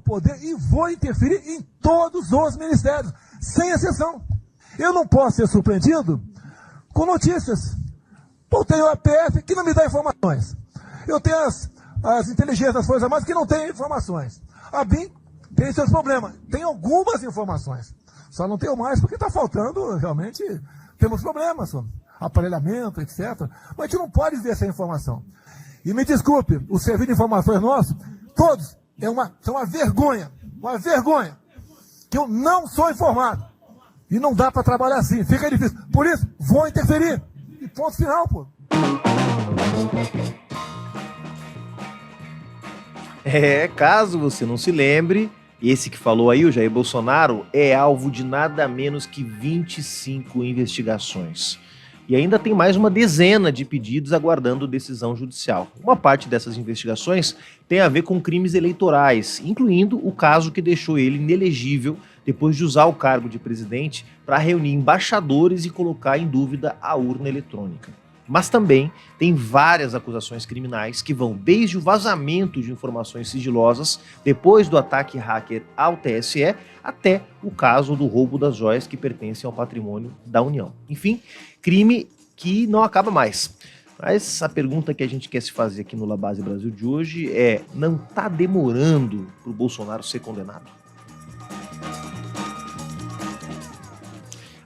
poder e vou interferir em todos os ministérios, sem exceção. Eu não posso ser surpreendido com notícias. Eu tenho a PF que não me dá informações. Eu tenho as inteligências das Forças Armadas que não têm informações. A BIM tem seus problemas. Tem algumas informações. Só não tenho mais porque está faltando, realmente, temos problemas, aparelhamento, etc. Mas a gente não pode ver essa informação. E me desculpe, o serviço de informações nosso, todos, são uma vergonha, que eu não sou informado. E não dá para trabalhar assim, fica difícil. Por isso, vou interferir. E ponto final, pô. Caso você não se lembre, esse que falou aí, o Jair Bolsonaro, é alvo de nada menos que 25 investigações. E ainda tem mais uma dezena de pedidos aguardando decisão judicial. Uma parte dessas investigações tem a ver com crimes eleitorais, incluindo o caso que deixou ele inelegível depois de usar o cargo de presidente para reunir embaixadores e colocar em dúvida a urna eletrônica. Mas também tem várias acusações criminais que vão desde o vazamento de informações sigilosas depois do ataque hacker ao TSE até o caso do roubo das joias que pertencem ao patrimônio da União. Enfim, crime que não acaba mais. Mas a pergunta que a gente quer se fazer aqui no La Base Brasil de hoje é: não está demorando para o Bolsonaro ser condenado?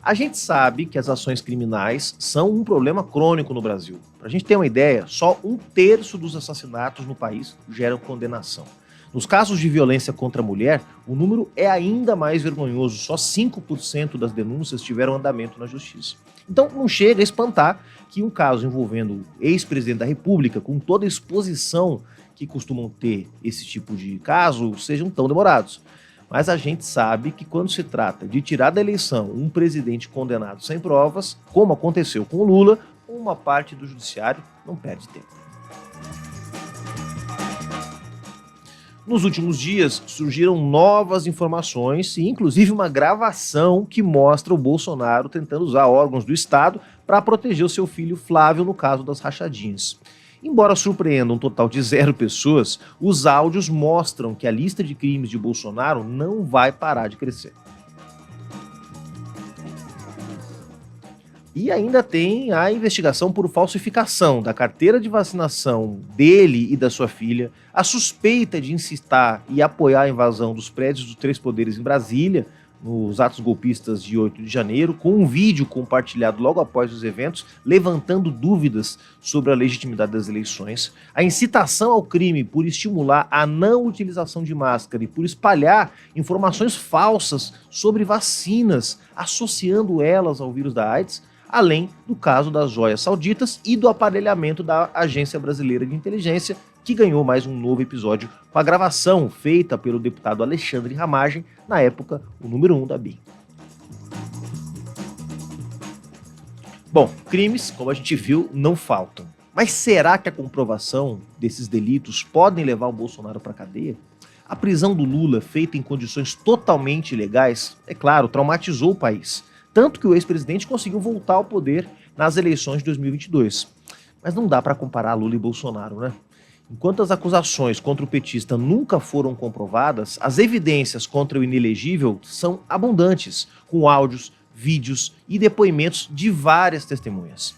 A gente sabe que as ações criminais são um problema crônico no Brasil. Para a gente ter uma ideia, só 1/3 dos assassinatos no país geram condenação. Nos casos de violência contra a mulher, o número é ainda mais vergonhoso. Só 5% das denúncias tiveram andamento na justiça. Então não chega a espantar que um caso envolvendo o ex-presidente da República, com toda a exposição que costumam ter esse tipo de caso, sejam tão demorados. Mas a gente sabe que quando se trata de tirar da eleição um presidente condenado sem provas, como aconteceu com o Lula, uma parte do judiciário não perde tempo. Nos últimos dias, surgiram novas informações e inclusive uma gravação que mostra o Bolsonaro tentando usar órgãos do Estado para proteger o seu filho Flávio no caso das rachadinhas. Embora surpreenda um total de 0 pessoas, os áudios mostram que a lista de crimes de Bolsonaro não vai parar de crescer. E ainda tem a investigação por falsificação da carteira de vacinação dele e da sua filha, a suspeita de incitar e apoiar a invasão dos prédios dos 3 poderes em Brasília, nos atos golpistas de 8 de janeiro, com um vídeo compartilhado logo após os eventos, levantando dúvidas sobre a legitimidade das eleições, a incitação ao crime por estimular a não utilização de máscara e por espalhar informações falsas sobre vacinas, associando elas ao vírus da AIDS, além do caso das joias sauditas e do aparelhamento da Agência Brasileira de Inteligência, que ganhou mais um novo episódio com a gravação feita pelo deputado Alexandre Ramagem, na época o número 1 da BIM. Bom, crimes, como a gente viu, não faltam. Mas será que a comprovação desses delitos podem levar o Bolsonaro para a cadeia? A prisão do Lula, feita em condições totalmente ilegais, é claro, traumatizou o país. Tanto que o ex-presidente conseguiu voltar ao poder nas eleições de 2022. Mas não dá para comparar Lula e Bolsonaro, né? Enquanto as acusações contra o petista nunca foram comprovadas, as evidências contra o inelegível são abundantes, com áudios, vídeos e depoimentos de várias testemunhas.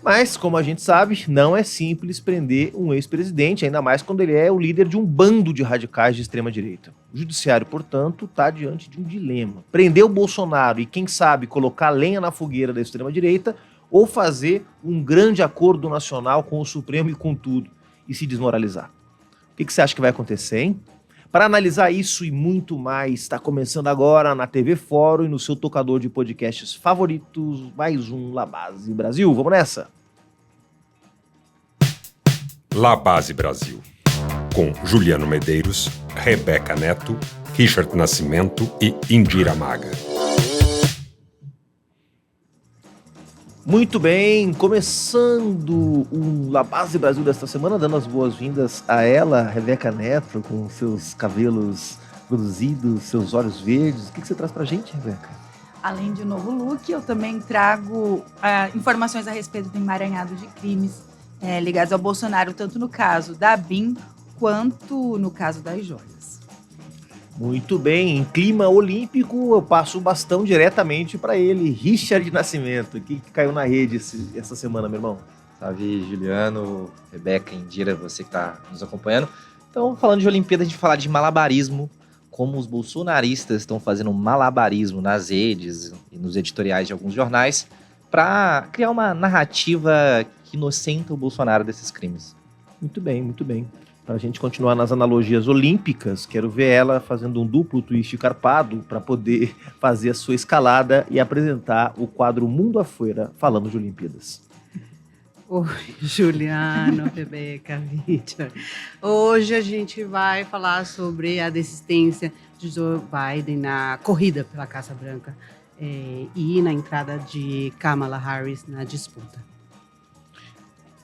Mas, como a gente sabe, não é simples prender um ex-presidente, ainda mais quando ele é o líder de um bando de radicais de extrema-direita. O judiciário, portanto, está diante de um dilema. Prender o Bolsonaro e, quem sabe, colocar lenha na fogueira da extrema-direita, ou fazer um grande acordo nacional com o Supremo e com tudo, e se desmoralizar. O que você acha que vai acontecer, hein? Para analisar isso e muito mais, está começando agora na TV Fórum e no seu tocador de podcasts favoritos, mais um La Base Brasil. Vamos nessa? La Base Brasil, com Juliano Medeiros, Rebeca Neto, Richard Nascimento e Indira Maga. Muito bem, começando o La Base Brasil desta semana, dando as boas-vindas a ela, Rebeca Neto, com seus cabelos produzidos, seus olhos verdes. O que você traz pra gente, Rebeca? Além de um novo look, eu também trago informações a respeito do emaranhado de crimes ligados ao Bolsonaro, tanto no caso da ABIN quanto no caso das joias. Muito bem, em clima olímpico eu passo o bastão diretamente para ele, Richard Nascimento. O que caiu na rede essa semana, meu irmão? Salve, Juliano, Rebeca, Indira, você que está nos acompanhando. Então, falando de Olimpíada, a gente fala de malabarismo, como os bolsonaristas estão fazendo malabarismo nas redes e nos editoriais de alguns jornais para criar uma narrativa que inocenta o Bolsonaro desses crimes. Muito bem, muito bem. Para a gente continuar nas analogias olímpicas, quero ver ela fazendo um duplo twist carpado para poder fazer a sua escalada e apresentar o quadro Mundo Afora falando de Olimpíadas. Oi, Juliano, Rebeca, Vítor. Hoje a gente vai falar sobre a desistência de Joe Biden na corrida pela Casa Branca e na entrada de Kamala Harris na disputa.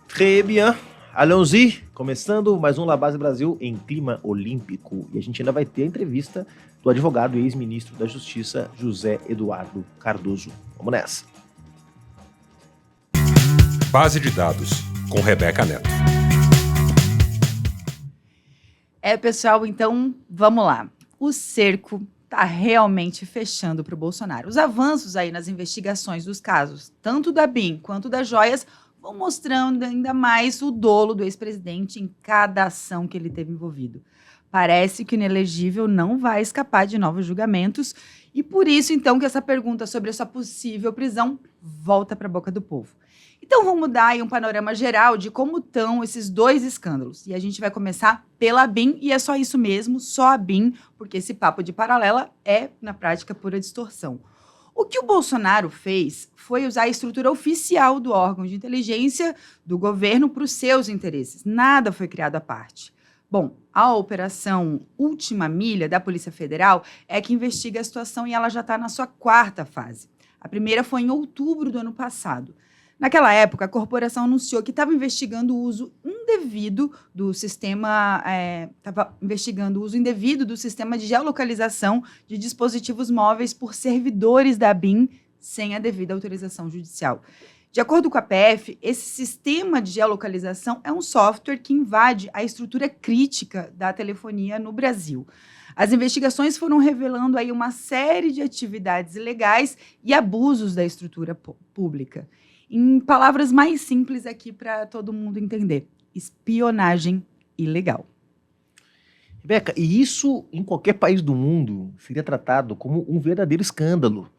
Très bien. Allons-y, começando mais um La Base Brasil em clima olímpico. E a gente ainda vai ter a entrevista do advogado e ex-ministro da Justiça, José Eduardo Cardoso. Vamos nessa. Base de dados, com Rebeca Neto. Pessoal, então vamos lá. O cerco está realmente fechando para o Bolsonaro. Os avanços aí nas investigações dos casos, tanto da ABIN quanto das joias, vão mostrando ainda mais o dolo do ex-presidente em cada ação que ele teve envolvido. Parece que o inelegível não vai escapar de novos julgamentos e por isso, então, que essa pergunta sobre a sua possível prisão volta para a boca do povo. Então, vamos dar aí um panorama geral de como estão esses dois escândalos. E a gente vai começar pela ABIN, e é só isso mesmo, só a ABIN, porque esse papo de paralela é, na prática, pura distorção. O que o Bolsonaro fez foi usar a estrutura oficial do órgão de inteligência do governo para os seus interesses. Nada foi criado à parte. Bom, a operação Última Milha da Polícia Federal é que investiga a situação e ela já está na sua 4ª fase. A primeira foi em outubro do ano passado. Naquela época, a corporação anunciou que estava investigando o uso indevido do sistema, do sistema de geolocalização de dispositivos móveis por servidores da ABIN sem a devida autorização judicial. De acordo com a PF, esse sistema de geolocalização é um software que invade a estrutura crítica da telefonia no Brasil. As investigações foram revelando aí uma série de atividades ilegais e abusos da estrutura pública. Em palavras mais simples aqui para todo mundo entender, espionagem ilegal. Rebeca, e isso em qualquer país do mundo seria tratado como um verdadeiro escândalo.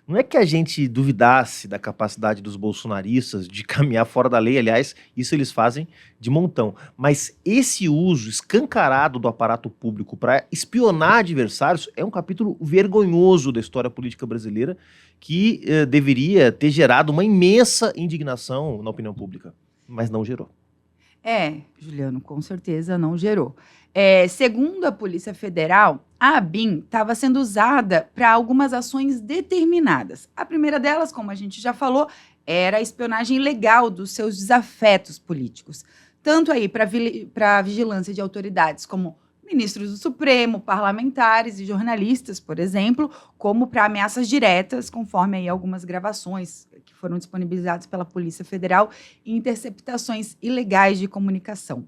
Não é que a gente duvidasse da capacidade dos bolsonaristas de caminhar fora da lei, aliás, isso eles fazem de montão. Mas esse uso escancarado do aparato público para espionar adversários é um capítulo vergonhoso da história política brasileira que deveria ter gerado uma imensa indignação na opinião pública, mas não gerou. Juliano, com certeza não gerou. Segundo a Polícia Federal, a ABIN estava sendo usada para algumas ações determinadas. A primeira delas, como a gente já falou, era a espionagem ilegal dos seus desafetos políticos. Tanto aí para a vigilância de autoridades como ministros do Supremo, parlamentares e jornalistas, por exemplo, como para ameaças diretas, conforme aí algumas gravações que foram disponibilizadas pela Polícia Federal e interceptações ilegais de comunicação.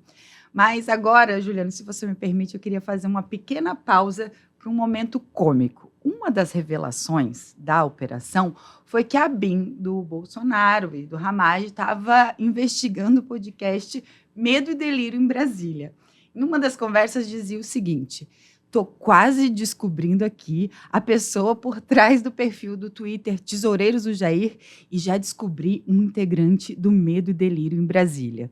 Mas agora, Juliano, se você me permite, eu queria fazer uma pequena pausa para um momento cômico. Uma das revelações da operação foi que a ABIN do Bolsonaro e do Ramagem estava investigando o podcast Medo e Delírio em Brasília. Em uma das conversas dizia o seguinte: tô quase descobrindo aqui a pessoa por trás do perfil do Twitter Tesoureiros do Jair e já descobri um integrante do Medo e Delírio em Brasília.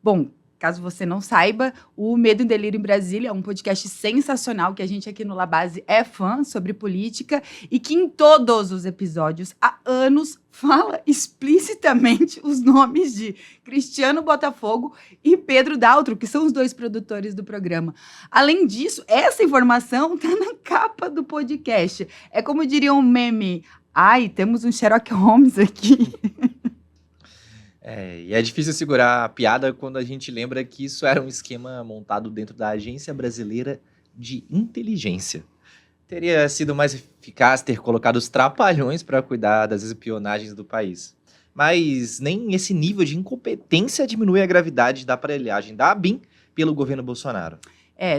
Bom, caso você não saiba, o Medo e Delírio em Brasília é um podcast sensacional que a gente aqui no La Base é fã sobre política e que em todos os episódios, há anos, fala explicitamente os nomes de Cristiano Botafogo e Pedro Daltro, que são os 2 produtores do programa. Além disso, essa informação está na capa do podcast. É como diria um meme: ai, temos um Sherlock Holmes aqui. E é difícil segurar a piada quando a gente lembra que isso era um esquema montado dentro da Agência Brasileira de Inteligência. Teria sido mais eficaz ter colocado os trapalhões para cuidar das espionagens do país. mas nem esse nível de incompetência diminui a gravidade da aparelhagem da ABIN pelo governo Bolsonaro.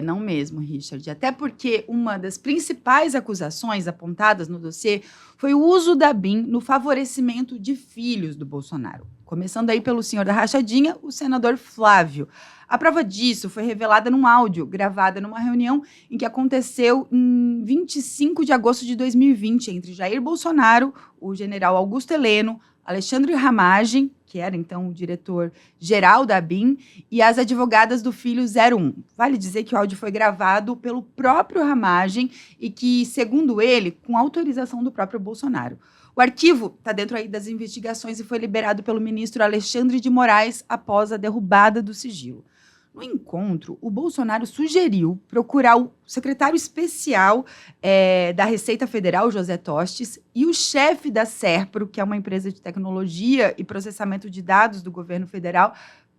Não mesmo, Richard. Até porque uma das principais acusações apontadas no dossiê foi o uso da ABIN no favorecimento de filhos do Bolsonaro. Começando aí pelo senhor da rachadinha, o senador Flávio. A prova disso foi revelada num áudio, gravada numa reunião em que aconteceu em 25 de agosto de 2020, entre Jair Bolsonaro, o general Augusto Heleno, Alexandre Ramagem, que era então o diretor-geral da ABIN, e as advogadas do filho 01. Vale dizer que o áudio foi gravado pelo próprio Ramagem e que, segundo ele, com autorização do próprio Bolsonaro. O arquivo está dentro aí das investigações e foi liberado pelo ministro Alexandre de Moraes após a derrubada do sigilo. No encontro, o Bolsonaro sugeriu procurar o secretário especial da Receita Federal, José Tostes, e o chefe da Serpro, que é uma empresa de tecnologia e processamento de dados do governo federal,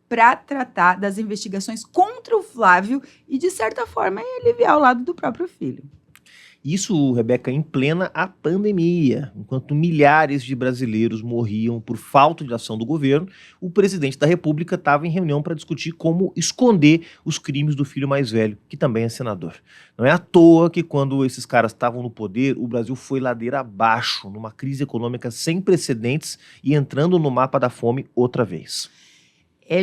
para tratar das investigações contra o Flávio e, de certa forma, aliviar o lado do próprio filho. Isso, Rebeca, em plena a pandemia. Enquanto milhares de brasileiros morriam por falta de ação do governo, o presidente da República estava em reunião para discutir como esconder os crimes do filho mais velho, que também é senador. Não é à toa que quando esses caras estavam no poder, o Brasil foi ladeira abaixo, numa crise econômica sem precedentes e entrando no mapa da fome outra vez.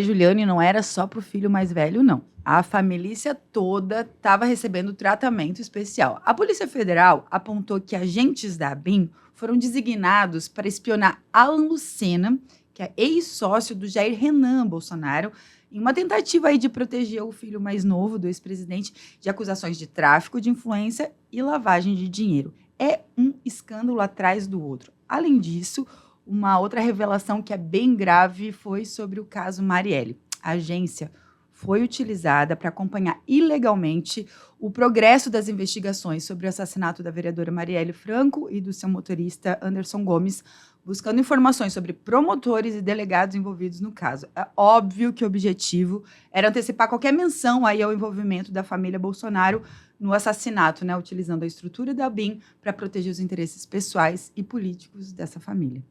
Juliane, não era só para o filho mais velho, não. A família toda estava recebendo tratamento especial. A Polícia Federal apontou que agentes da ABIN foram designados para espionar Alan Lucena, que é ex-sócio do Jair Renan Bolsonaro, em uma tentativa aí de proteger o filho mais novo do ex-presidente de acusações de tráfico de influência e lavagem de dinheiro. É um escândalo atrás do outro. Além disso, uma outra revelação que é bem grave foi sobre o caso Marielle. A agência foi utilizada para acompanhar ilegalmente o progresso das investigações sobre o assassinato da vereadora Marielle Franco e do seu motorista Anderson Gomes, buscando informações sobre promotores e delegados envolvidos no caso. É óbvio que o objetivo era antecipar qualquer menção aí ao envolvimento da família Bolsonaro no assassinato, né, utilizando a estrutura da ABIN para proteger os interesses pessoais e políticos dessa família.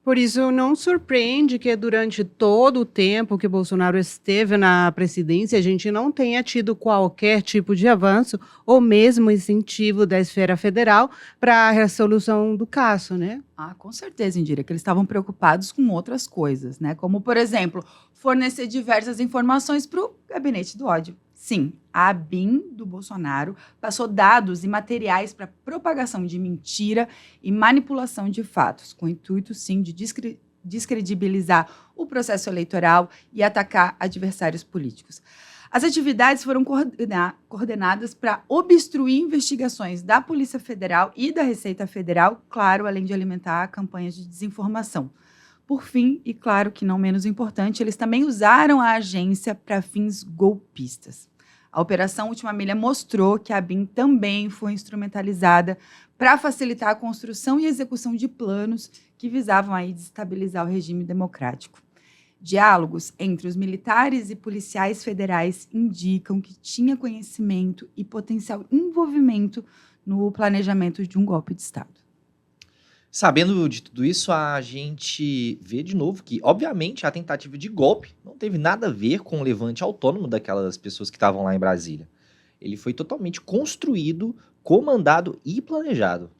Por isso, não surpreende que durante todo o tempo que Bolsonaro esteve na presidência, a gente não tenha tido qualquer tipo de avanço ou mesmo incentivo da esfera federal para a resolução do caso, né? Com certeza, Indira, que eles estavam preocupados com outras coisas, né? Como, por exemplo, fornecer diversas informações para o gabinete do ódio. Sim, a ABIN do Bolsonaro passou dados e materiais para propagação de mentira e manipulação de fatos, com o intuito, sim, de descredibilizar o processo eleitoral e atacar adversários políticos. As atividades foram coordenadas para obstruir investigações da Polícia Federal e da Receita Federal, claro, além de alimentar campanhas de desinformação. Por fim, e claro que não menos importante, eles também usaram a agência para fins golpistas. A Operação Última Milha mostrou que a ABIN também foi instrumentalizada para facilitar a construção e execução de planos que visavam aí desestabilizar o regime democrático. Diálogos entre os militares e policiais federais indicam que tinha conhecimento e potencial envolvimento no planejamento de um golpe de Estado. Sabendo de tudo isso, a gente vê de novo que, obviamente, a tentativa de golpe não teve nada a ver com o levante autônomo daquelas pessoas que estavam lá em Brasília. Ele foi totalmente construído, comandado e planejado.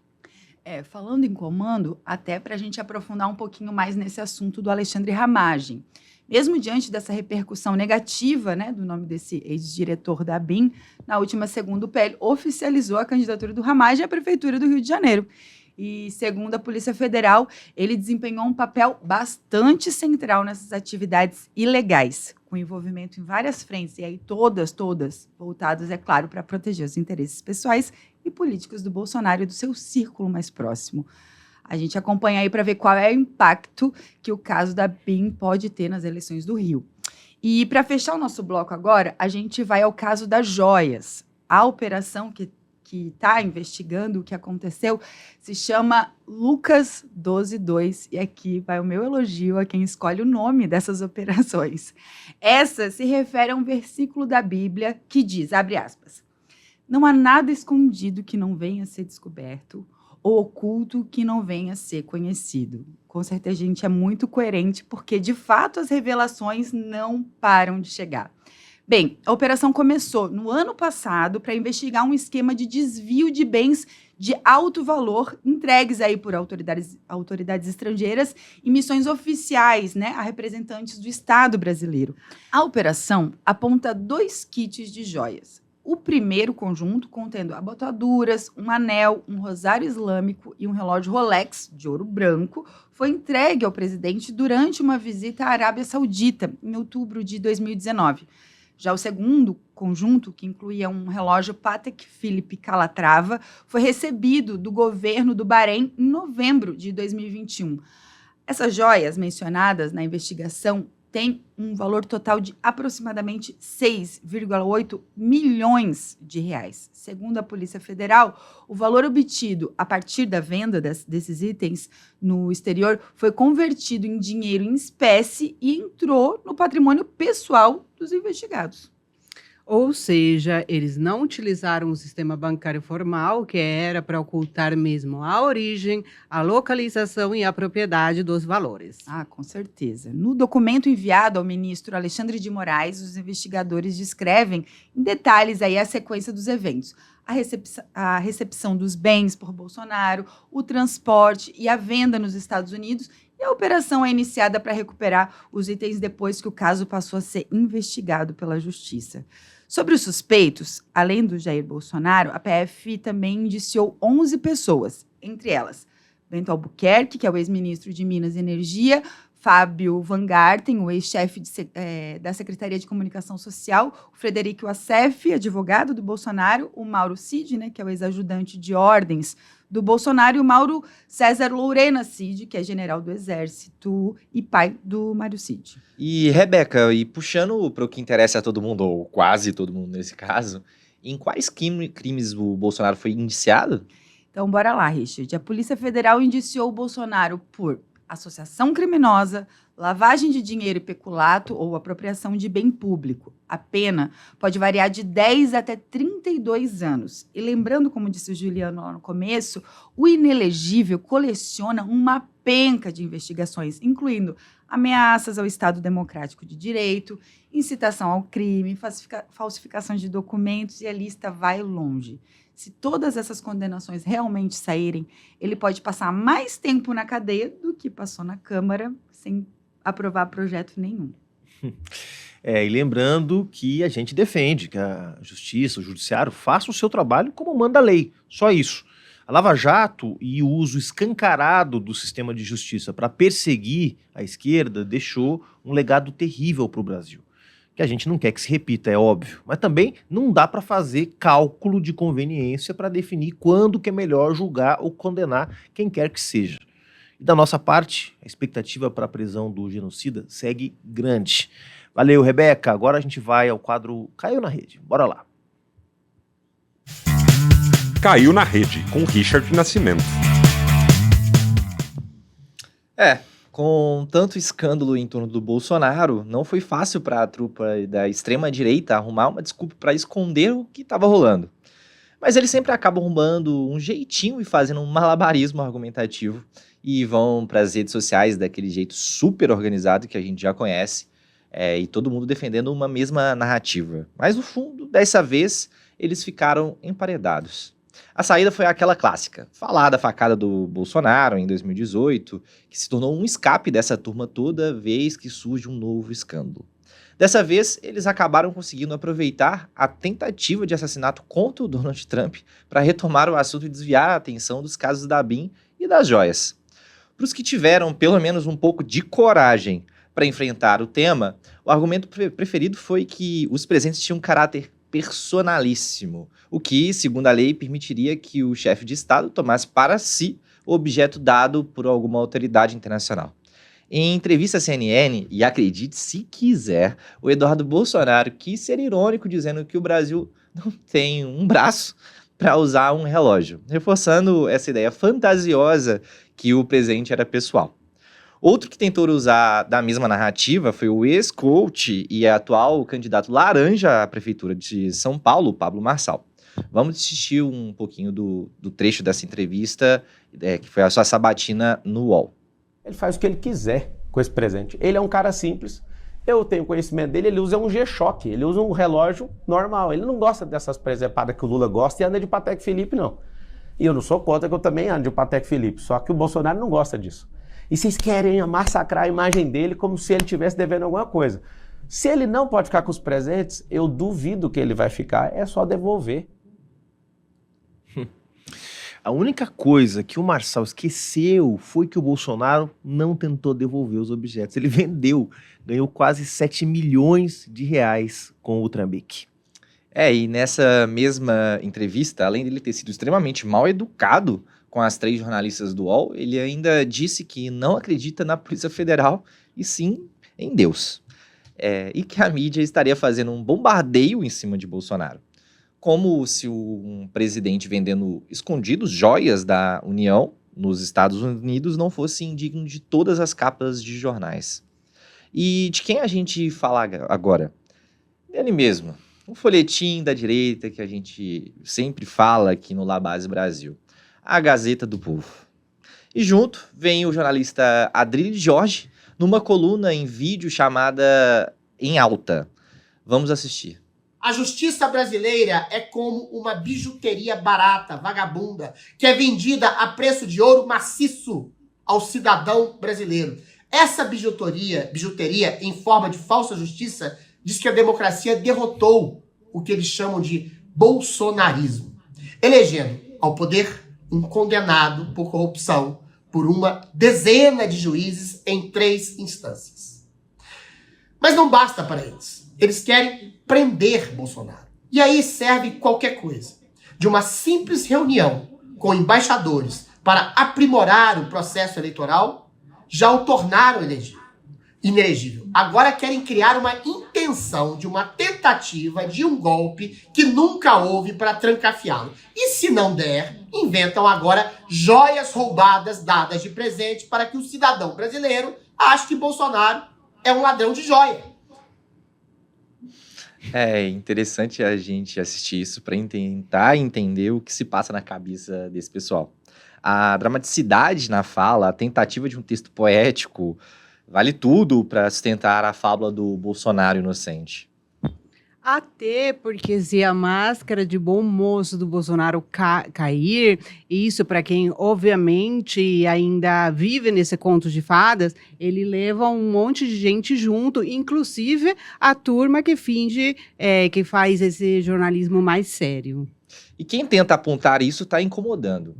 Falando em comando, até para a gente aprofundar um pouquinho mais nesse assunto do Alexandre Ramagem. Mesmo diante dessa repercussão negativa, né, do nome desse ex-diretor da ABIN, na última segunda, o PL oficializou a candidatura do Ramagem à Prefeitura do Rio de Janeiro. E, segundo a Polícia Federal, ele desempenhou um papel bastante central nessas atividades ilegais, com envolvimento em várias frentes, e aí todas voltadas, é claro, para proteger os interesses pessoais e políticos do Bolsonaro e do seu círculo mais próximo. A gente acompanha aí para ver qual é o impacto que o caso da ABIN pode ter nas eleições do Rio. E, para fechar o nosso bloco agora, a gente vai ao caso das joias. A operação que está investigando o que aconteceu se chama Lucas 12.2, e aqui vai o meu elogio a quem escolhe o nome dessas operações. Essa se refere a um versículo da Bíblia que diz, abre aspas, não há nada escondido que não venha a ser descoberto, ou oculto que não venha a ser conhecido. Com certeza a gente é muito coerente, porque de fato as revelações não param de chegar. Bem, a operação começou no ano passado para investigar um esquema de desvio de bens de alto valor entregues aí por autoridades estrangeiras e missões oficiais, né, a representantes do Estado brasileiro. A operação aponta 2 kits de joias. O primeiro conjunto, contendo abotoaduras, um anel, um rosário islâmico e um relógio Rolex de ouro branco, foi entregue ao presidente durante uma visita à Arábia Saudita, em outubro de 2019. Já o segundo conjunto, que incluía um relógio Patek Philippe Calatrava, foi recebido do governo do Bahrein em novembro de 2021. Essas joias mencionadas na investigação têm um valor total de aproximadamente 6,8 milhões de reais. Segundo a Polícia Federal, o valor obtido a partir da venda desses itens no exterior foi convertido em dinheiro em espécie e entrou no patrimônio pessoal dos investigados. Ou seja, eles não utilizaram o sistema bancário formal, que era para ocultar mesmo a origem, a localização e a propriedade dos valores. Ah, com certeza. No documento enviado ao ministro Alexandre de Moraes, os investigadores descrevem em detalhes aí a sequência dos eventos. A recepção dos bens por Bolsonaro, o transporte e a venda nos Estados Unidos, e a operação é iniciada para recuperar os itens depois que o caso passou a ser investigado pela Justiça. Sobre os suspeitos, além do Jair Bolsonaro, a PF também indiciou 11 pessoas, entre elas Bento Albuquerque, que é o ex-ministro de Minas e Energia, Fábio Van Garten, o ex-chefe da Secretaria de Comunicação Social, o Frederico Assef, advogado do Bolsonaro, o Mauro Cid, né, que é o ex-ajudante de ordens do Bolsonaro, e o Mauro César Lourena Cid, que é general do Exército e pai do Mário Cid. E, Rebeca, e puxando para o que interessa a todo mundo, ou quase todo mundo nesse caso, em quais crimes o Bolsonaro foi indiciado? Então, bora lá, Richard. A Polícia Federal indiciou o Bolsonaro por associação criminosa, lavagem de dinheiro e peculato ou apropriação de bem público. A pena pode variar de 10 até 32 anos. E lembrando, como disse o Juliano lá no começo, o inelegível coleciona uma penca de investigações, incluindo ameaças ao Estado Democrático de Direito, incitação ao crime, falsificação de documentos, e a lista vai longe. Se todas essas condenações realmente saírem, ele pode passar mais tempo na cadeia do que passou na Câmara, sem aprovar projeto nenhum. E lembrando que a gente defende que a Justiça, o Judiciário, faça o seu trabalho como manda a lei, só isso. A Lava Jato e o uso escancarado do sistema de justiça para perseguir a esquerda deixou um legado terrível para o Brasil, que a gente não quer que se repita, é óbvio. Mas também não dá para fazer cálculo de conveniência para definir quando que é melhor julgar ou condenar quem quer que seja. E da nossa parte, a expectativa para a prisão do genocida segue grande. Valeu, Rebeca. Agora a gente vai ao quadro Caiu na Rede. Bora lá. Caiu na Rede, com Richard Nascimento. Com tanto escândalo em torno do Bolsonaro, não foi fácil para a trupa da extrema-direita arrumar uma desculpa para esconder o que estava rolando. Mas eles sempre acabam arrumando um jeitinho e fazendo um malabarismo argumentativo e vão para as redes sociais daquele jeito super organizado que a gente já conhece, e todo mundo defendendo uma mesma narrativa. Mas no fundo, dessa vez, eles ficaram emparedados. A saída foi aquela clássica, falar da facada do Bolsonaro em 2018, que se tornou um escape dessa turma toda vez que surge um novo escândalo. Dessa vez, eles acabaram conseguindo aproveitar a tentativa de assassinato contra o Donald Trump para retomar o assunto e desviar a atenção dos casos da ABIN e das joias. Para os que tiveram pelo menos um pouco de coragem para enfrentar o tema, o argumento preferido foi que os presentes tinham um caráter personalíssimo, o que, segundo a lei, permitiria que o chefe de Estado tomasse para si o objeto dado por alguma autoridade internacional. Em entrevista à CNN, e acredite se quiser, o Eduardo Bolsonaro quis ser irônico dizendo que o Brasil não tem um braço para usar um relógio, reforçando essa ideia fantasiosa que o presente era pessoal. Outro que tentou usar da mesma narrativa foi o ex-coach e atual candidato laranja à prefeitura de São Paulo, Pablo Marçal. Vamos assistir um pouquinho do trecho dessa entrevista, que foi a sua sabatina no UOL. Ele faz o que ele quiser com esse presente. Ele é um cara simples. Eu tenho conhecimento dele, ele usa um G-Shock, ele usa um relógio normal. Ele não gosta dessas presepadas que o Lula gosta e anda de Patek Philippe, não. E eu não sou contra, que eu também ando de Patek Philippe, só que o Bolsonaro não gosta disso. E vocês querem massacrar a imagem dele como se ele estivesse devendo alguma coisa. Se ele não pode ficar com os presentes, eu duvido que ele vai ficar, é só devolver. A única coisa que o Marçal esqueceu foi que o Bolsonaro não tentou devolver os objetos. Ele vendeu, ganhou quase 7 milhões de reais com o Trambique. E nessa mesma entrevista, além dele ter sido extremamente mal educado com as 3 jornalistas do UOL, ele ainda disse que não acredita na Polícia Federal e sim em Deus. E que a mídia estaria fazendo um bombardeio em cima de Bolsonaro. Como se um presidente vendendo escondidos joias da União nos Estados Unidos não fosse indigno de todas as capas de jornais. E de quem a gente fala agora? Dele mesmo. Um folhetim da direita que a gente sempre fala aqui no La Base Brasil. A Gazeta do Povo. E junto vem o jornalista Adrilles Jorge numa coluna em vídeo chamada Em Alta. Vamos assistir. A justiça brasileira é como uma bijuteria barata, vagabunda, que é vendida a preço de ouro maciço ao cidadão brasileiro. Essa bijuteria em forma de falsa justiça diz que a democracia derrotou o que eles chamam de bolsonarismo, elegendo ao poder um condenado por corrupção por uma dezena de juízes em 3 instâncias. Mas não basta para eles. Eles querem prender Bolsonaro. E aí serve qualquer coisa. De uma simples reunião com embaixadores para aprimorar o processo eleitoral, já o tornaram inelegível. Agora querem criar uma intenção de uma tentativa de um golpe que nunca houve para trancafiá-lo. E se não der, inventam agora joias roubadas dadas de presente para que o cidadão brasileiro ache que Bolsonaro é um ladrão de joia. É interessante a gente assistir isso para tentar entender o que se passa na cabeça desse pessoal. A dramaticidade na fala, a tentativa de um texto poético, vale tudo para sustentar a fábula do Bolsonaro inocente. Até porque se a máscara de bom moço do Bolsonaro cair, isso para quem obviamente ainda vive nesse conto de fadas, ele leva um monte de gente junto, inclusive a turma que finge que faz esse jornalismo mais sério. E quem tenta apontar isso está incomodando.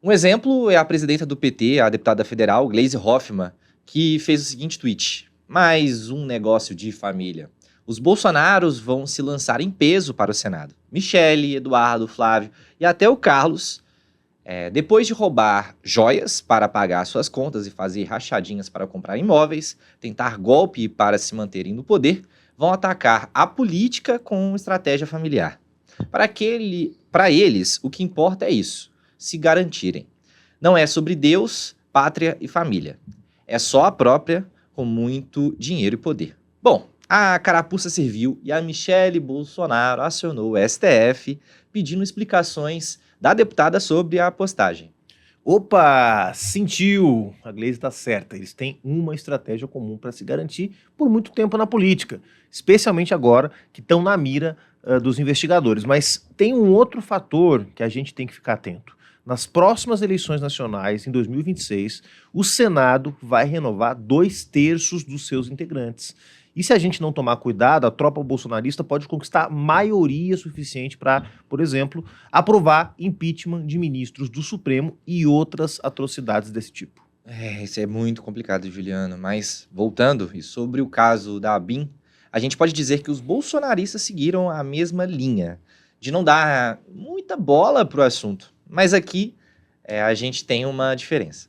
Um exemplo é a presidenta do PT, a deputada federal Gleisi Hoffmann, que fez o seguinte tweet: mais um negócio de família. Os Bolsonaros vão se lançar em peso para o Senado. Michele, Eduardo, Flávio e até o Carlos, depois de roubar joias para pagar suas contas e fazer rachadinhas para comprar imóveis, tentar golpe para se manterem no poder, vão atacar a política com estratégia familiar. Para eles, o que importa é isso, se garantirem. Não é sobre Deus, pátria e família. É só a própria, com muito dinheiro e poder. Bom, a carapuça serviu e a Michele Bolsonaro acionou o STF pedindo explicações da deputada sobre a postagem. Opa, sentiu! A Gleisi está certa. Eles têm uma estratégia comum para se garantir por muito tempo na política, especialmente agora que estão na mira dos investigadores. Mas tem um outro fator que a gente tem que ficar atento. Nas próximas eleições nacionais, em 2026, o Senado vai renovar 2/3 dos seus integrantes. E se a gente não tomar cuidado, a tropa bolsonarista pode conquistar maioria suficiente para, por exemplo, aprovar impeachment de ministros do Supremo e outras atrocidades desse tipo. Isso é muito complicado, Juliano. Mas, voltando, e sobre o caso da ABIN, a gente pode dizer que os bolsonaristas seguiram a mesma linha, de não dar muita bola para o assunto. Mas aqui a gente tem uma diferença.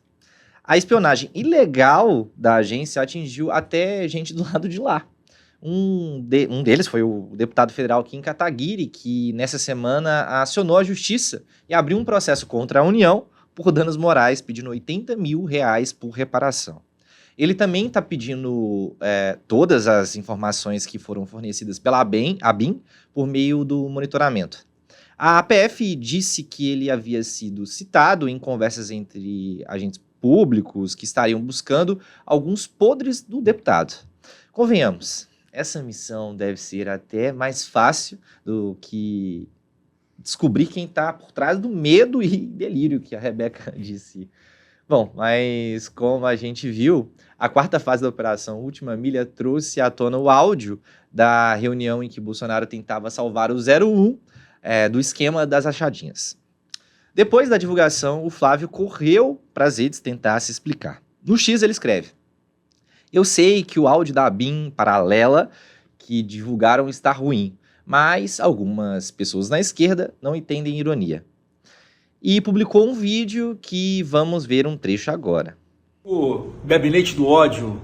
A espionagem ilegal da agência atingiu até gente do lado de lá. Um deles foi o deputado federal Kim Kataguiri, que nessa semana acionou a justiça e abriu um processo contra a União por danos morais, pedindo R$80 mil por reparação. Ele também está pedindo todas as informações que foram fornecidas pela ABIN por meio do monitoramento. A APF disse que ele havia sido citado em conversas entre agentes públicos que estariam buscando alguns podres do deputado. Convenhamos, essa missão deve ser até mais fácil do que descobrir quem está por trás do medo e delírio que a Rebeca disse. Bom, mas como a gente viu, a quarta fase da Operação Última Milha trouxe à tona o áudio da reunião em que Bolsonaro tentava salvar o 01 do esquema das rachadinhas. Depois da divulgação, o Flávio correu para as redes tentar se explicar. No X ele escreve: eu sei que o áudio da ABIN paralela que divulgaram está ruim, mas algumas pessoas na esquerda não entendem ironia. E publicou um vídeo que vamos ver um trecho agora. O gabinete do ódio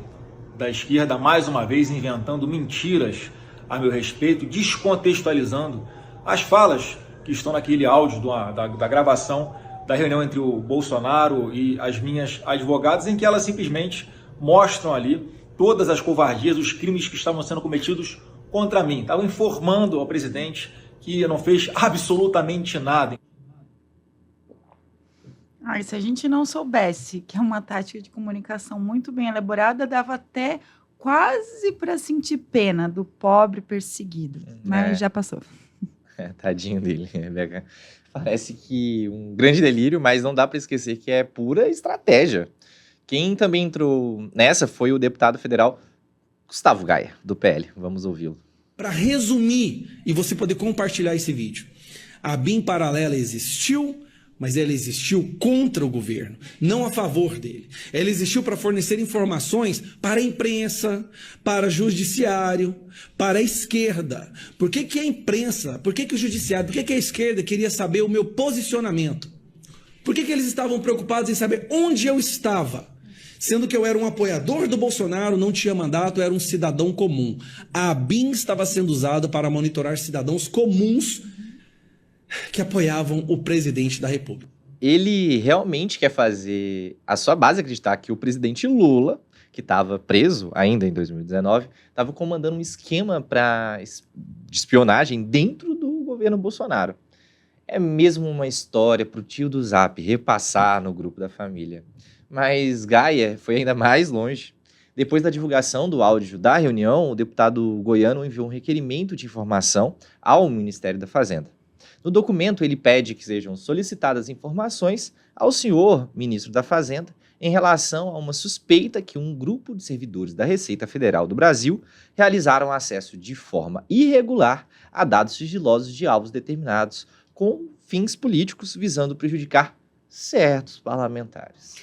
da esquerda, mais uma vez, inventando mentiras a meu respeito, descontextualizando as falas que estão naquele áudio da gravação da reunião entre o Bolsonaro e as minhas advogadas, em que elas simplesmente mostram ali todas as covardias, os crimes que estavam sendo cometidos contra mim. Estavam informando ao presidente que não fez absolutamente nada. Se a gente não soubesse que é uma tática de comunicação muito bem elaborada, dava até quase para sentir pena do pobre perseguido. Mas já passou. Tadinho dele, Rebeca. Parece que um grande delírio, mas não dá para esquecer que é pura estratégia. Quem também entrou nessa foi o deputado federal Gustavo Gaia, do PL. Vamos ouvi-lo. Para resumir e você poder compartilhar esse vídeo, a BIM paralela existiu, mas ela existiu contra o governo, não a favor dele. Ela existiu para fornecer informações para a imprensa, para o judiciário, para a esquerda. Por que a imprensa, por que o judiciário, por que a esquerda queria saber o meu posicionamento? Por que eles estavam preocupados em saber onde eu estava? Sendo que eu era um apoiador do Bolsonaro, não tinha mandato, eu era um cidadão comum. A ABIN estava sendo usada para monitorar cidadãos comuns que apoiavam o presidente da República. Ele realmente quer fazer a sua base acreditar que o presidente Lula, que estava preso ainda em 2019, estava comandando um esquema de espionagem dentro do governo Bolsonaro. É mesmo uma história para o tio do Zap repassar no grupo da família. Mas Gaia foi ainda mais longe. Depois da divulgação do áudio da reunião, o deputado goiano enviou um requerimento de informação ao Ministério da Fazenda. No documento, ele pede que sejam solicitadas informações ao senhor ministro da Fazenda em relação a uma suspeita que um grupo de servidores da Receita Federal do Brasil realizaram acesso de forma irregular a dados sigilosos de alvos determinados com fins políticos visando prejudicar certos parlamentares.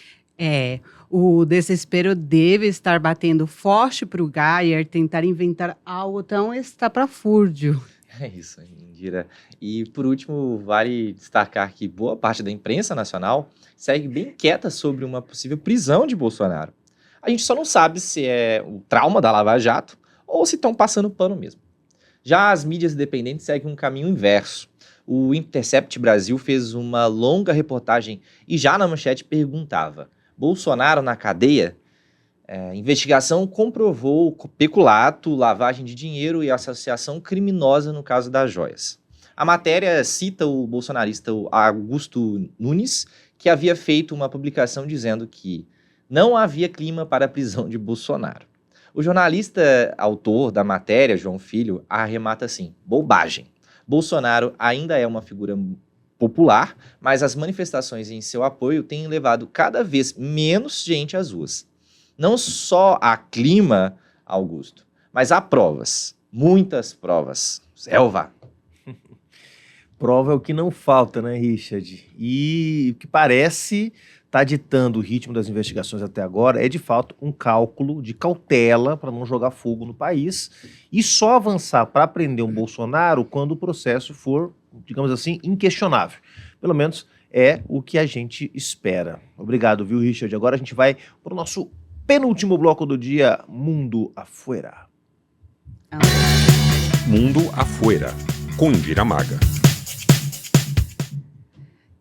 O desespero deve estar batendo forte para o Gaia tentar inventar algo tão estapafúrdio. É isso, Indira. E, por último, vale destacar que boa parte da imprensa nacional segue bem quieta sobre uma possível prisão de Bolsonaro. A gente só não sabe se é o trauma da Lava Jato ou se estão passando pano mesmo. Já as mídias independentes seguem um caminho inverso. O Intercept Brasil fez uma longa reportagem e já na manchete perguntava: Bolsonaro na cadeia? Investigação comprovou peculato, lavagem de dinheiro e associação criminosa no caso das joias. A matéria cita o bolsonarista Augusto Nunes, que havia feito uma publicação dizendo que não havia clima para a prisão de Bolsonaro. O jornalista autor da matéria, João Filho, arremata assim: bobagem. Bolsonaro ainda é uma figura popular, mas as manifestações em seu apoio têm levado cada vez menos gente às ruas. Não só há clima, Augusto, mas há provas, muitas provas. Selva. Prova é o que não falta, né, Richard? E o que parece estar ditando o ritmo das investigações até agora é, de fato, um cálculo de cautela para não jogar fogo no país e só avançar para prender um Bolsonaro quando o processo for, digamos assim, inquestionável. Pelo menos é o que a gente espera. Obrigado, viu, Richard? Agora a gente vai para o nosso penúltimo bloco do dia, Mundo Afuera. Mundo Afuera, com Indira Maga.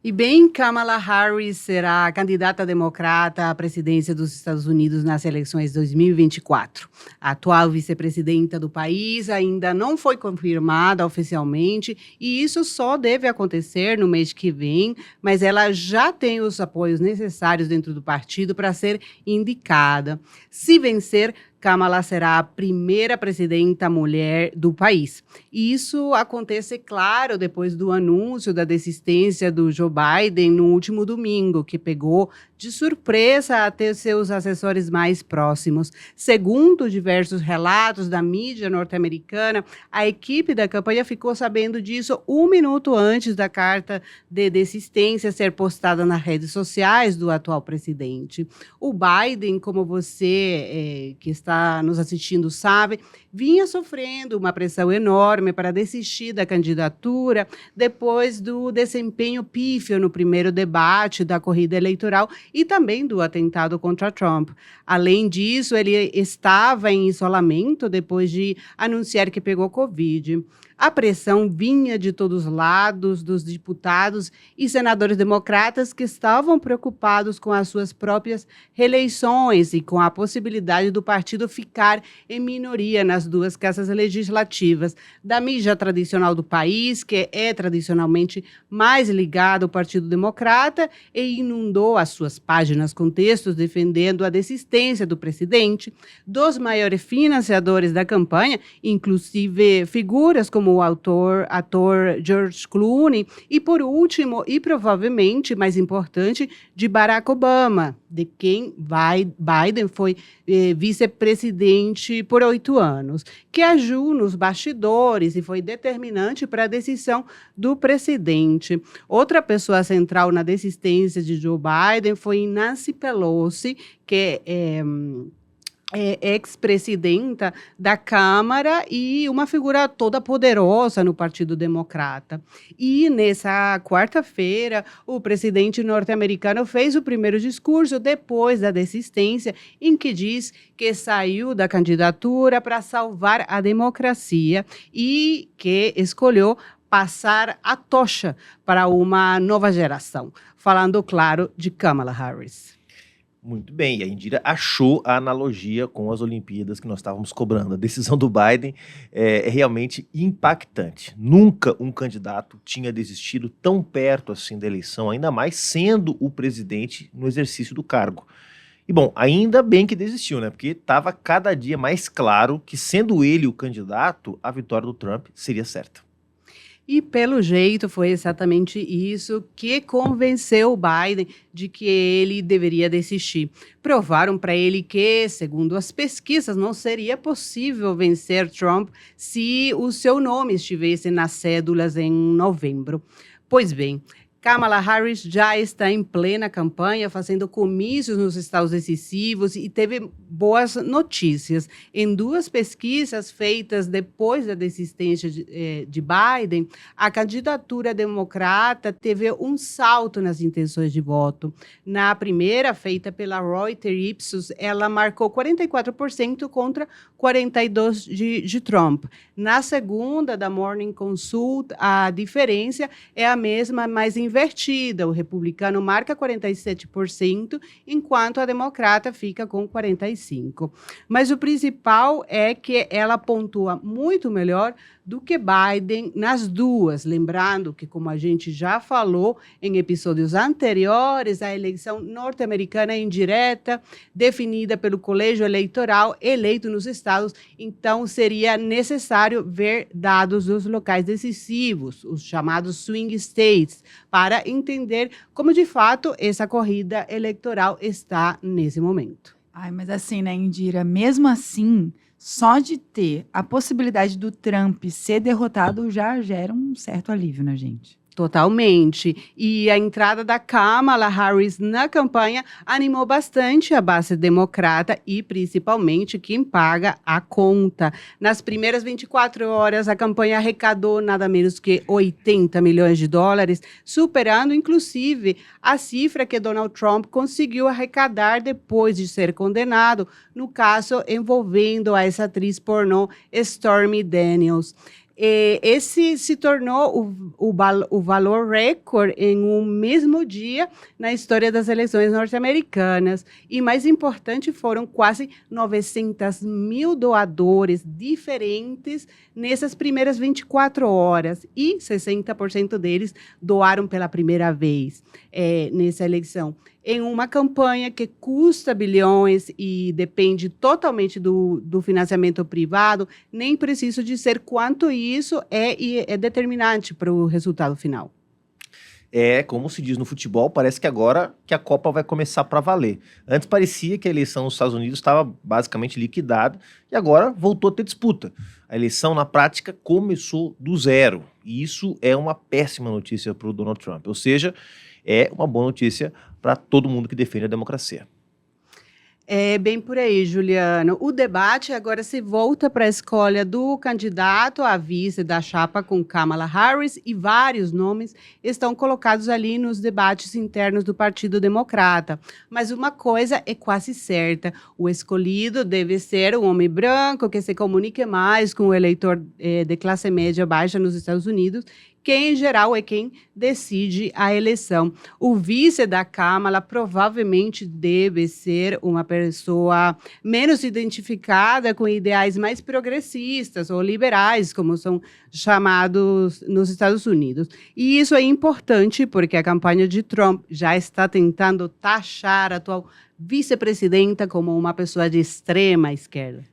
E bem, Kamala Harris será a candidata democrata à presidência dos Estados Unidos nas eleições de 2024. A atual vice-presidenta do país ainda não foi confirmada oficialmente e isso só deve acontecer no mês que vem, mas ela já tem os apoios necessários dentro do partido para ser indicada. Se vencer, Kamala será a primeira presidenta mulher do país. E isso acontece, claro, depois do anúncio da desistência do Joe Biden no último domingo, que pegou de surpresa até seus assessores mais próximos. Segundo diversos relatos da mídia norte-americana, a equipe da campanha ficou sabendo disso 1 minuto antes da carta de desistência ser postada nas redes sociais do atual presidente. O Biden, como você que está nos assistindo sabe, vinha sofrendo uma pressão enorme para desistir da candidatura depois do desempenho pífio no primeiro debate da corrida eleitoral e também do atentado contra Trump. Além disso, ele estava em isolamento depois de anunciar que pegou Covid. A pressão vinha de todos os lados, dos deputados e senadores democratas que estavam preocupados com as suas próprias reeleições e com a possibilidade do partido ficar em minoria nas duas casas legislativas. Da mídia tradicional do país, que é tradicionalmente mais ligada ao Partido Democrata, e inundou as suas páginas com textos defendendo a desistência do presidente, dos maiores financiadores da campanha, inclusive figuras como o ator George Clooney, e por último, e provavelmente mais importante, de Barack Obama, de quem Biden foi vice-presidente por 8 anos, que agiu nos bastidores e foi determinante para a decisão do presidente. Outra pessoa central na desistência de Joe Biden foi Nancy Pelosi, que é ex-presidenta da Câmara e uma figura toda poderosa no Partido Democrata. E nessa quarta-feira, o presidente norte-americano fez o primeiro discurso depois da desistência, em que diz que saiu da candidatura para salvar a democracia e que escolheu passar a tocha para uma nova geração, falando, claro, de Kamala Harris. Muito bem, e a Indira achou a analogia com as Olimpíadas que nós estávamos cobrando. A decisão do Biden é realmente impactante. Nunca um candidato tinha desistido tão perto assim da eleição, ainda mais sendo o presidente no exercício do cargo. E bom, ainda bem que desistiu, né? Porque estava cada dia mais claro que, sendo ele o candidato, a vitória do Trump seria certa. E, pelo jeito, foi exatamente isso que convenceu o Biden de que ele deveria desistir. Provaram para ele que, segundo as pesquisas, não seria possível vencer Trump se o seu nome estivesse nas cédulas em novembro. Pois bem, Kamala Harris já está em plena campanha, fazendo comícios nos estados decisivos e teve boas notícias. Em 2 pesquisas feitas depois da desistência de Biden, a candidatura democrata teve um salto nas intenções de voto. Na primeira, feita pela Reuters Ipsos, ela marcou 44% contra 42% de Trump. Na segunda, da Morning Consult, a diferença é a mesma, mas invertida. O republicano marca 47%, enquanto a democrata fica com 45%. Mas o principal é que ela pontua muito melhor do que Biden nas duas. Lembrando que, como a gente já falou em episódios anteriores, a eleição norte-americana é indireta, definida pelo colégio eleitoral eleito nos estados, então seria necessário ver dados dos locais decisivos, os chamados swing states, para entender como, de fato, essa corrida eleitoral está nesse momento. Ai, mas assim, né, Indira, mesmo assim, só de ter a possibilidade do Trump ser derrotado já gera um certo alívio na gente. Totalmente. E a entrada da Kamala Harris na campanha animou bastante a base democrata e, principalmente, quem paga a conta. Nas primeiras 24 horas, a campanha arrecadou nada menos que 80 milhões de dólares, superando, inclusive, a cifra que Donald Trump conseguiu arrecadar depois de ser condenado, no caso envolvendo a ex-atriz pornô Stormy Daniels. Esse se tornou o valor recorde em um mesmo dia na história das eleições norte-americanas. E mais importante, foram quase 900 mil doadores diferentes nessas primeiras 24 horas. E 60% deles doaram pela primeira vez nessa eleição. Em uma campanha que custa bilhões e depende totalmente do financiamento privado, nem preciso dizer quanto isso é determinante para o resultado final. Como se diz no futebol, parece que agora que a Copa vai começar para valer. Antes parecia que a eleição nos Estados Unidos estava basicamente liquidada e agora voltou a ter disputa. A eleição, na prática, começou do zero. E isso é uma péssima notícia para o Donald Trump. Ou seja, é uma boa notícia para todo mundo que defende a democracia. É bem por aí, Juliano. O debate agora se volta para a escolha do candidato a vice da chapa com Kamala Harris e vários nomes estão colocados ali nos debates internos do Partido Democrata. Mas uma coisa é quase certa: o escolhido deve ser um homem branco que se comunique mais com o eleitor de classe média baixa nos Estados Unidos, que em geral é quem decide a eleição. O vice da Kamala provavelmente deve ser uma pessoa menos identificada com ideais mais progressistas ou liberais, como são chamados nos Estados Unidos. E isso é importante porque a campanha de Trump já está tentando taxar a atual vice-presidenta como uma pessoa de extrema esquerda.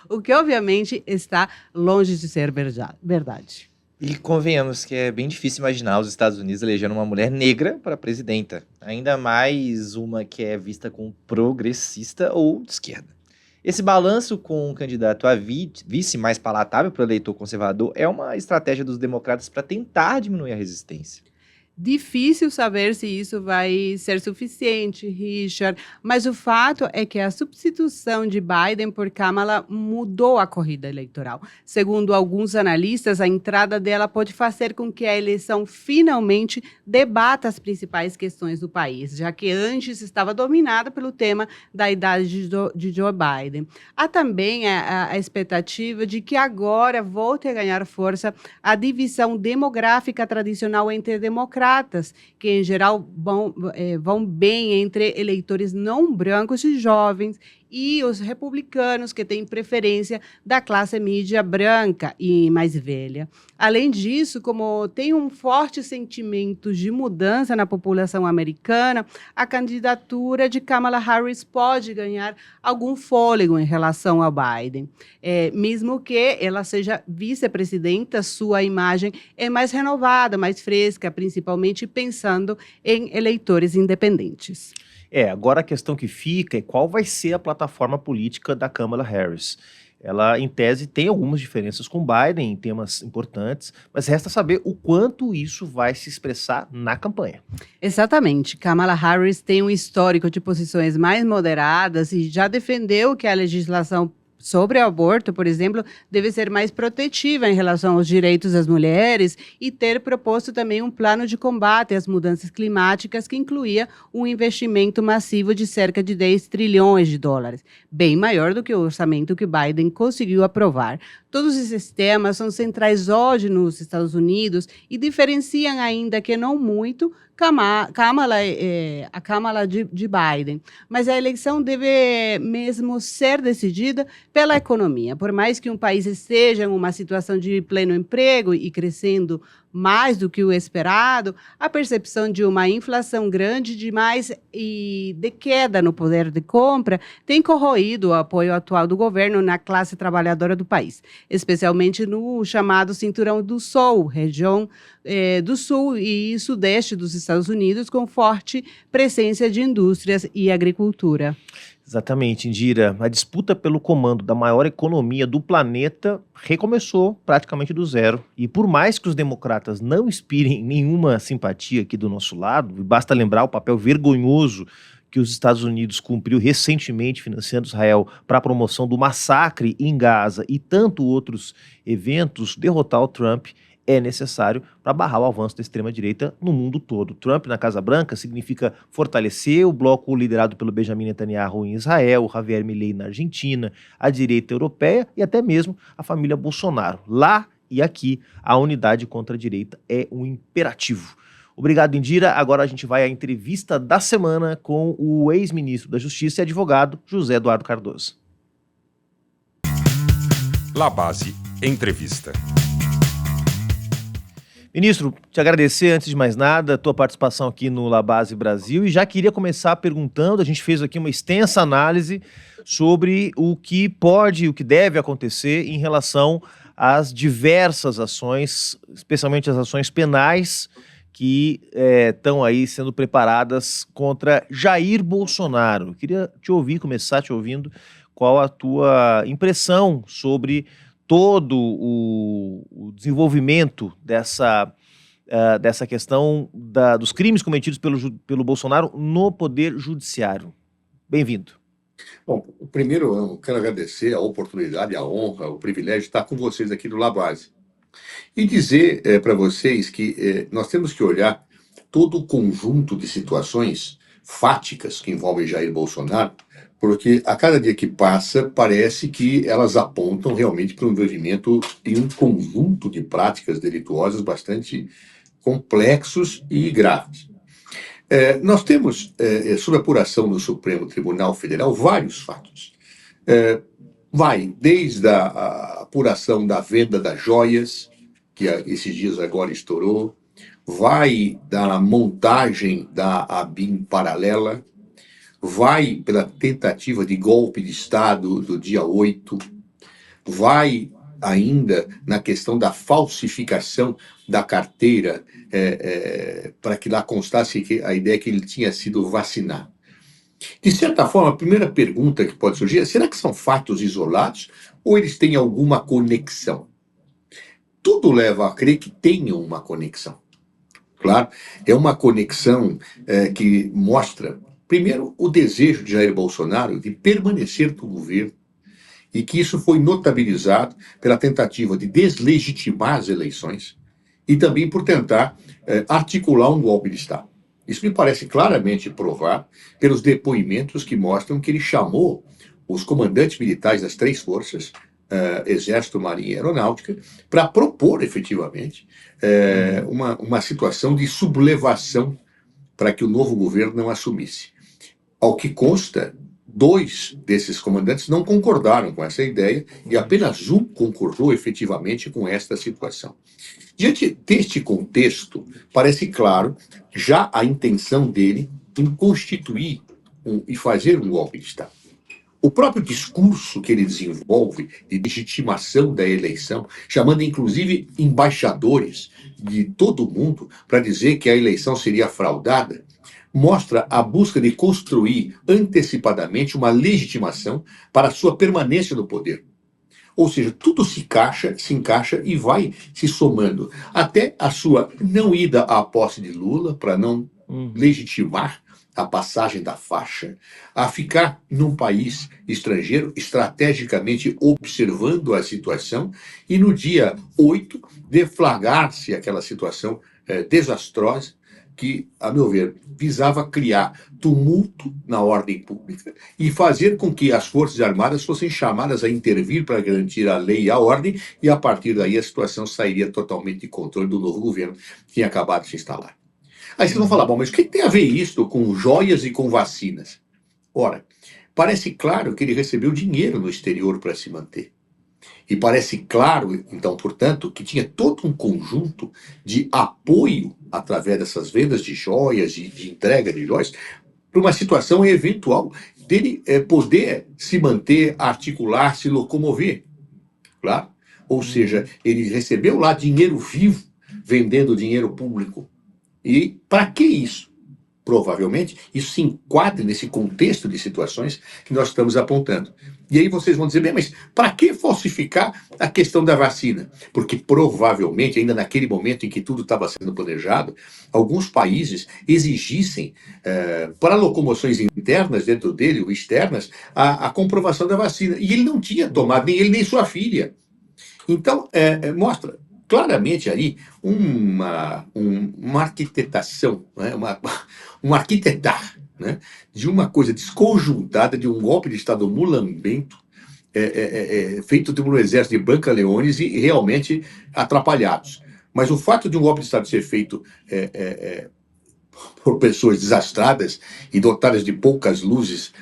O que obviamente está longe de ser verdade. E convenhamos que é bem difícil imaginar os Estados Unidos elegendo uma mulher negra para presidenta, ainda mais uma que é vista como progressista ou de esquerda. Esse balanço com um candidato a vice mais palatável para o eleitor conservador é uma estratégia dos democratas para tentar diminuir a resistência. Difícil saber se isso vai ser suficiente, Richard, mas o fato é que a substituição de Biden por Kamala mudou a corrida eleitoral. Segundo alguns analistas, a entrada dela pode fazer com que a eleição finalmente debata as principais questões do país, já que antes estava dominada pelo tema da idade de Joe Biden. Há também a expectativa de que agora volte a ganhar força a divisão demográfica tradicional entre democratas, que em geral vão bem entre eleitores não brancos e jovens, e os republicanos, que têm preferência da classe média branca e mais velha. Além disso, como tem um forte sentimento de mudança na população americana, a candidatura de Kamala Harris pode ganhar algum fôlego em relação ao Biden. Mesmo que ela seja vice-presidenta, sua imagem é mais renovada, mais fresca, principalmente pensando em eleitores independentes. Agora a questão que fica é qual vai ser a plataforma política da Kamala Harris. Ela, em tese, tem algumas diferenças com Biden em temas importantes, mas resta saber o quanto isso vai se expressar na campanha. Exatamente. Kamala Harris tem um histórico de posições mais moderadas e já defendeu que a legislação sobre o aborto, por exemplo, deve ser mais protetiva em relação aos direitos das mulheres e ter proposto também um plano de combate às mudanças climáticas que incluía um investimento massivo de cerca de 10 trilhões de dólares, bem maior do que o orçamento que Biden conseguiu aprovar. Todos esses temas são centrais hoje nos Estados Unidos e diferenciam, ainda que não muito, a Kamala de Biden. Mas a eleição deve mesmo ser decidida pela economia. Por mais que um país esteja em uma situação de pleno emprego e crescendo mais do que o esperado, a percepção de uma inflação grande demais e de queda no poder de compra tem corroído o apoio atual do governo na classe trabalhadora do país, especialmente no chamado Cinturão do Sul, região do sul e sudeste dos Estados Unidos, com forte presença de indústrias e agricultura. Exatamente, Indira. A disputa pelo comando da maior economia do planeta recomeçou praticamente do zero. E por mais que os democratas não inspirem nenhuma simpatia aqui do nosso lado, basta lembrar o papel vergonhoso que os Estados Unidos cumpriu recentemente financiando Israel para a promoção do massacre em Gaza e tanto outros eventos, derrotar o Trump é necessário para barrar o avanço da extrema-direita no mundo todo. Trump na Casa Branca significa fortalecer o bloco liderado pelo Benjamin Netanyahu em Israel, o Javier Milei na Argentina, a direita europeia e até mesmo a família Bolsonaro. Lá e aqui, a unidade contra a direita é um imperativo. Obrigado, Indira. Agora a gente vai à entrevista da semana com o ex-ministro da Justiça e advogado José Eduardo Cardoso. Labase Entrevista. Ministro, te agradecer antes de mais nada a tua participação aqui no Labase Brasil e já queria começar perguntando, a gente fez aqui uma extensa análise sobre o que pode e o que deve acontecer em relação às diversas ações, especialmente as ações penais que estão aí sendo preparadas contra Jair Bolsonaro. Eu queria começar te ouvindo, qual a tua impressão sobre todo o desenvolvimento dessa questão dos crimes cometidos pelo Bolsonaro no Poder Judiciário. Bem-vindo. Bom, primeiro eu quero agradecer a oportunidade, a honra, o privilégio de estar com vocês aqui no Labase. E dizer para vocês que nós temos que olhar todo o conjunto de situações fáticas que envolvem Jair Bolsonaro, porque a cada dia que passa parece que elas apontam realmente para um envolvimento em um conjunto de práticas delituosas bastante complexos e graves. Nós temos, sob apuração no Supremo Tribunal Federal, vários fatos. Vai desde a apuração da venda das joias, que esses dias agora estourou, vai da montagem da ABIN paralela, vai pela tentativa de golpe de Estado do dia 8, vai ainda na questão da falsificação da carteira, para que lá constasse a ideia que ele tinha sido vacinado. De certa forma, a primeira pergunta que pode surgir é: será que são fatos isolados ou eles têm alguma conexão? Tudo leva a crer que tenham uma conexão. Claro, é uma conexão que mostra, primeiro, o desejo de Jair Bolsonaro de permanecer no governo e que isso foi notabilizado pela tentativa de deslegitimar as eleições e também por tentar articular um golpe de Estado. Isso me parece claramente provado pelos depoimentos que mostram que ele chamou os comandantes militares das três forças, Exército, Marinha e Aeronáutica, para propor efetivamente uma situação de sublevação para que o novo governo não assumisse. Ao que consta, 2 desses comandantes não concordaram com essa ideia e apenas um concordou efetivamente com esta situação. Diante deste contexto, parece claro já a intenção dele em constituir e fazer um golpe de Estado. O próprio discurso que ele desenvolve de legitimação da eleição, chamando inclusive embaixadores de todo o mundo para dizer que a eleição seria fraudada, mostra a busca de construir antecipadamente uma legitimação para a sua permanência no poder. Ou seja, tudo se encaixa e vai se somando até a sua não ida à posse de Lula, para não legitimar a passagem da faixa, a ficar num país estrangeiro, estrategicamente observando a situação, e no dia 8 deflagrar-se aquela situação desastrosa que, a meu ver, visava criar tumulto na ordem pública e fazer com que as Forças Armadas fossem chamadas a intervir para garantir a lei e a ordem, e a partir daí a situação sairia totalmente de controle do novo governo que tinha acabado de se instalar. Aí vocês vão falar: bom, mas o que tem a ver isso com joias e com vacinas? Ora, parece claro que ele recebeu dinheiro no exterior para se manter. E parece claro, então, portanto, que tinha todo um conjunto de apoio através dessas vendas de joias e de entrega de joias para uma situação eventual dele poder se manter, articular, se locomover. Claro? Ou seja, ele recebeu lá dinheiro vivo, vendendo dinheiro público. E para que isso? Provavelmente isso se enquadra nesse contexto de situações que nós estamos apontando. E aí vocês vão dizer: bem, mas para que falsificar a questão da vacina? Porque provavelmente, ainda naquele momento em que tudo estava sendo planejado, alguns países exigissem, para locomoções internas dentro dele ou externas, a comprovação da vacina. E ele não tinha tomado, nem ele nem sua filha. Então, mostra claramente ali uma arquitetação, né? Um arquitetar, né? De uma coisa desconjuntada, de um golpe de Estado mulambento, feito por um exército de Brancaleones e realmente atrapalhados. Mas o fato de um golpe de Estado ser feito por pessoas desastradas e dotadas de poucas luzes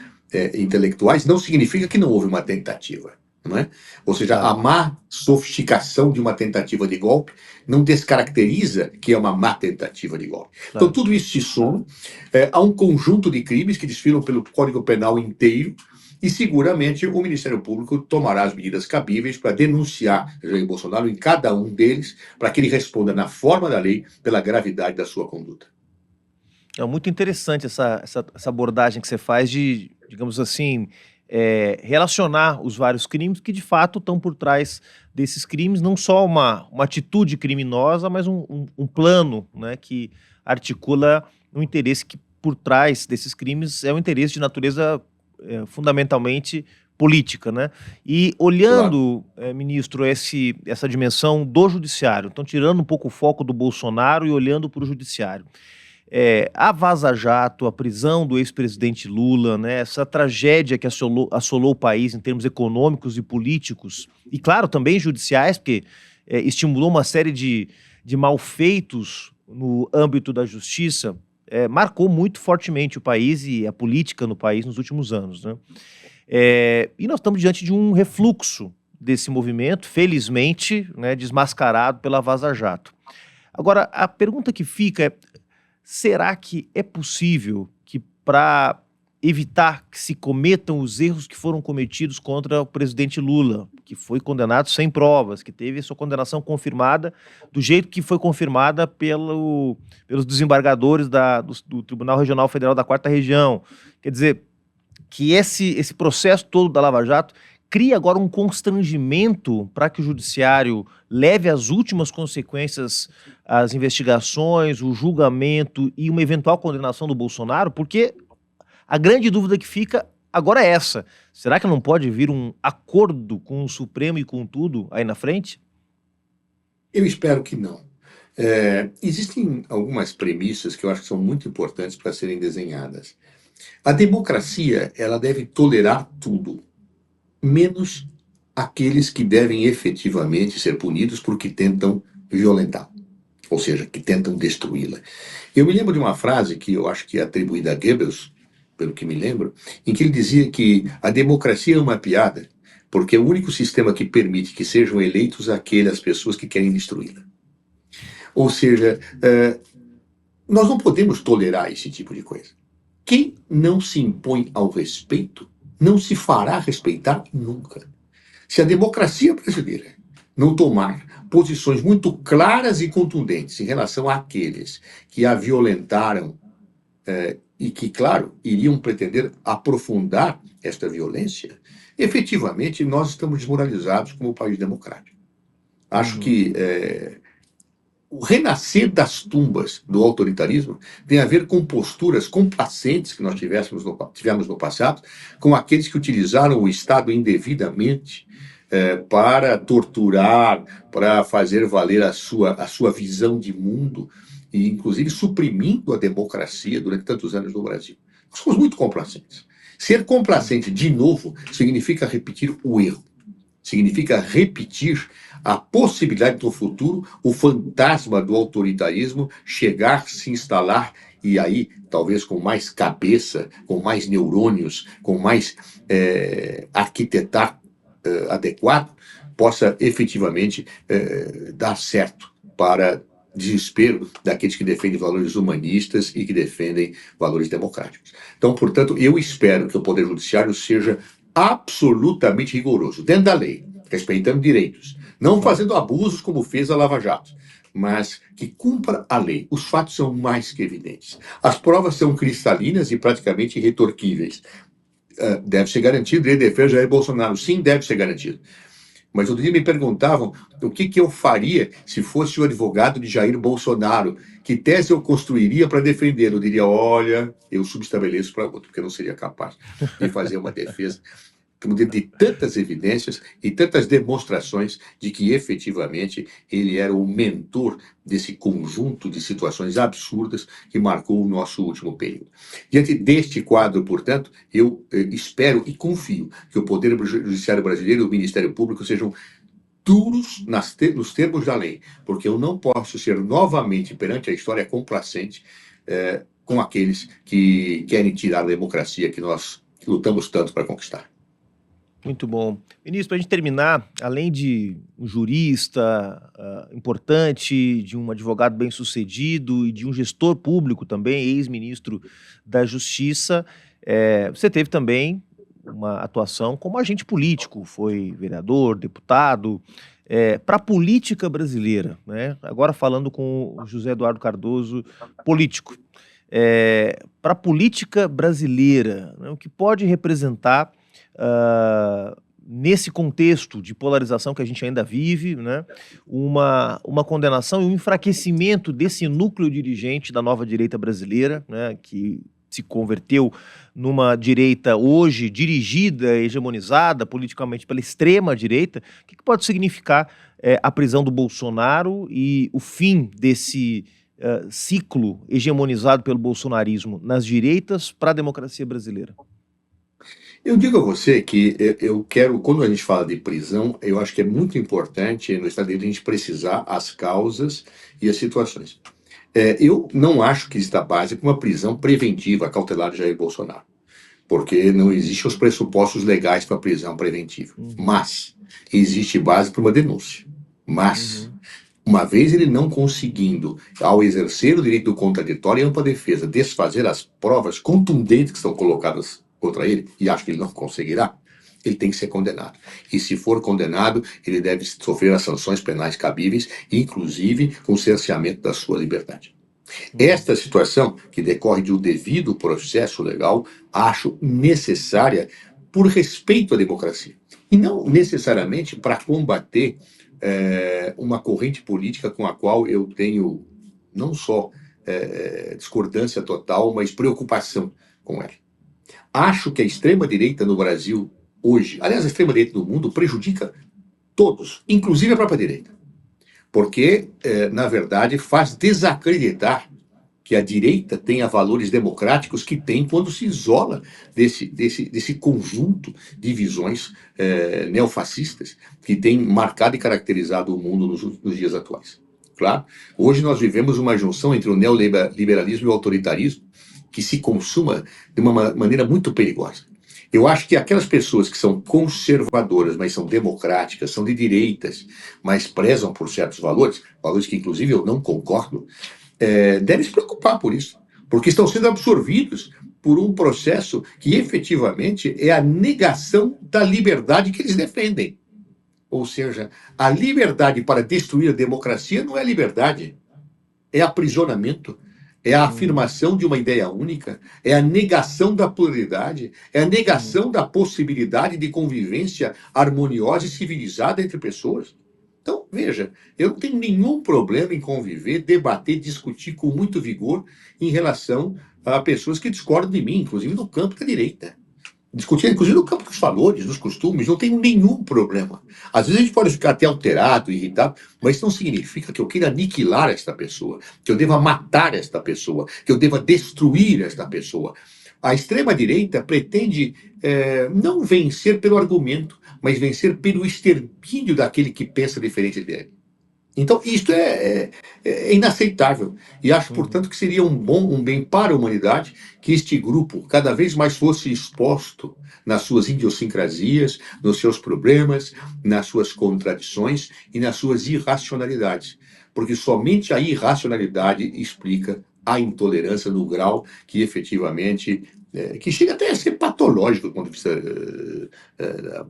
intelectuais não significa que não houve uma tentativa. Não é? Ou seja, a má sofisticação de uma tentativa de golpe não descaracteriza que é uma má tentativa de golpe. Então, tudo isso se soma a um conjunto de crimes que desfilam pelo Código Penal inteiro e, seguramente, o Ministério Público tomará as medidas cabíveis para denunciar Jair Bolsonaro em cada um deles, para que ele responda na forma da lei pela gravidade da sua conduta. É muito interessante essa abordagem que você faz de, digamos assim, relacionar os vários crimes que de fato estão por trás desses crimes, não só uma atitude criminosa, mas um plano, né, que articula um interesse que por trás desses crimes é um interesse de natureza fundamentalmente política, né? E olhando, ministro, essa dimensão do judiciário, então tirando um pouco o foco do Bolsonaro e olhando para o judiciário. A Vaza Jato, a prisão do ex-presidente Lula, né, essa tragédia que assolou o país em termos econômicos e políticos, e claro, também judiciais, porque estimulou uma série de malfeitos no âmbito da justiça, marcou muito fortemente o país e a política no país nos últimos anos, né? E nós estamos diante de um refluxo desse movimento, felizmente, né, desmascarado pela Vaza Jato. Agora, a pergunta que fica é: será que é possível que, para evitar que se cometam os erros que foram cometidos contra o presidente Lula, que foi condenado sem provas, que teve sua condenação confirmada do jeito que foi confirmada pelos desembargadores do Tribunal Regional Federal da 4ª Região, quer dizer, que esse processo todo da Lava Jato cria agora um constrangimento para que o judiciário leve às últimas consequências as investigações, o julgamento e uma eventual condenação do Bolsonaro? Porque a grande dúvida que fica agora é essa: será que não pode vir um acordo com o Supremo e com tudo aí na frente? Eu espero que não. Existem algumas premissas que eu acho que são muito importantes para serem desenhadas. A democracia, ela deve tolerar tudo, menos aqueles que devem efetivamente ser punidos porque tentam violentá-la, ou seja, que tentam destruí-la. Eu me lembro de uma frase que eu acho que é atribuída a Goebbels, pelo que me lembro, em que ele dizia que a democracia é uma piada, porque é o único sistema que permite que sejam eleitos aquelas pessoas que querem destruí-la. Ou seja, nós não podemos tolerar esse tipo de coisa. Quem não se impõe ao respeito não se fará respeitar nunca. Se a democracia brasileira não tomar posições muito claras e contundentes em relação àqueles que a violentaram e que, claro, iriam pretender aprofundar esta violência, efetivamente nós estamos desmoralizados como país democrático. Acho que o renascer das tumbas do autoritarismo tem a ver com posturas complacentes que nós tivemos no passado, com aqueles que utilizaram o Estado indevidamente para torturar, para fazer valer a sua visão de mundo, e inclusive suprimindo a democracia durante tantos anos no Brasil. Nós somos muito complacentes. Ser complacente, de novo, significa repetir o erro. Significa repetir a possibilidade do futuro, o fantasma do autoritarismo chegar, se instalar, e aí, talvez com mais cabeça, com mais neurônios, com mais arquitetar adequado, possa efetivamente dar certo para desespero daqueles que defendem valores humanistas e que defendem valores democráticos. Então, portanto, eu espero que o Poder Judiciário seja absolutamente rigoroso, dentro da lei, respeitando direitos, não fazendo abusos como fez a Lava Jato, mas que cumpra a lei. Os fatos são mais que evidentes. As provas são cristalinas e praticamente irretorquíveis. Deve ser garantido, ele defende Jair Bolsonaro. Sim, deve ser garantido. Mas outro dia me perguntavam o que eu faria se fosse o advogado de Jair Bolsonaro, que tese eu construiria para defendê-lo. Eu diria, olha, eu subestabeleço para outro, porque eu não seria capaz de fazer uma defesa Estamos diante de tantas evidências e tantas demonstrações de que, efetivamente, ele era o mentor desse conjunto de situações absurdas que marcou o nosso último período. Diante deste quadro, portanto, eu espero e confio que o Poder Judiciário brasileiro e o Ministério Público sejam duros nos termos da lei, porque eu não posso ser novamente, perante a história, complacente com aqueles que querem tirar a democracia que nós lutamos tanto para conquistar. Muito bom. Ministro, para a gente terminar, além de um jurista importante, de um advogado bem-sucedido e de um gestor público também, ex-ministro da Justiça, você teve também uma atuação como agente político, foi vereador, deputado, para a política brasileira, né? Agora falando com o José Eduardo Cardoso, político. Para a política brasileira, né, o que pode representar nesse contexto de polarização que a gente ainda vive, né, uma condenação e um enfraquecimento desse núcleo dirigente da nova direita brasileira, né, que se converteu numa direita hoje dirigida, hegemonizada politicamente pela extrema direita. O que pode significar a prisão do Bolsonaro e o fim desse ciclo hegemonizado pelo bolsonarismo nas direitas para a democracia brasileira? Eu digo a você que eu quero, quando a gente fala de prisão, eu acho que é muito importante no Estado de Direito a gente precisar as causas e as situações. Eu não acho que exista base para uma prisão preventiva cautelar de Jair Bolsonaro, porque não existem os pressupostos legais para prisão preventiva. Mas existe base para uma denúncia. Mas, uma vez ele não conseguindo, ao exercer o direito do contraditório e ampla defesa, desfazer as provas contundentes que estão colocadas contra ele, e acho que ele não conseguirá, ele tem que ser condenado. E se for condenado, ele deve sofrer as sanções penais cabíveis, inclusive com o cerceamento da sua liberdade. Esta situação, que decorre de um devido processo legal, acho necessária por respeito à democracia. E não necessariamente para combater uma corrente política com a qual eu tenho não só discordância total, mas preocupação com ela. Acho que a extrema-direita no Brasil hoje, aliás, a extrema-direita no mundo, prejudica todos, inclusive a própria direita. Porque, na verdade, faz desacreditar que a direita tenha valores democráticos que tem quando se isola desse conjunto de visões neofascistas que tem marcado e caracterizado o mundo nos dias atuais. Claro, hoje nós vivemos uma junção entre o neoliberalismo e o autoritarismo que se consuma de uma maneira muito perigosa. Eu acho que aquelas pessoas que são conservadoras, mas são democráticas, são de direitas, mas prezam por certos valores que inclusive eu não concordo, devem se preocupar por isso, porque estão sendo absorvidos por um processo que efetivamente é a negação da liberdade que eles defendem. Ou seja, a liberdade para destruir a democracia não é liberdade, é aprisionamento. É a afirmação de uma ideia única, é a negação da pluralidade, é a negação da possibilidade de convivência harmoniosa e civilizada entre pessoas. Então, veja, eu não tenho nenhum problema em conviver, debater, discutir com muito vigor em relação a pessoas que discordam de mim, inclusive no campo da direita. Discutir, inclusive, no campo dos valores, dos costumes, não tenho nenhum problema. Às vezes a gente pode ficar até alterado, irritado, mas isso não significa que eu queira aniquilar esta pessoa, que eu deva matar esta pessoa, que eu deva destruir esta pessoa. A extrema-direita pretende não vencer pelo argumento, mas vencer pelo extermínio daquele que pensa diferente dele. Então, isto é inaceitável. E acho, portanto, que seria um bem para a humanidade que este grupo cada vez mais fosse exposto nas suas idiosincrasias, nos seus problemas, nas suas contradições e nas suas irracionalidades. Porque somente a irracionalidade explica a intolerância no grau que efetivamente que chega até a ser patológico do ponto de vista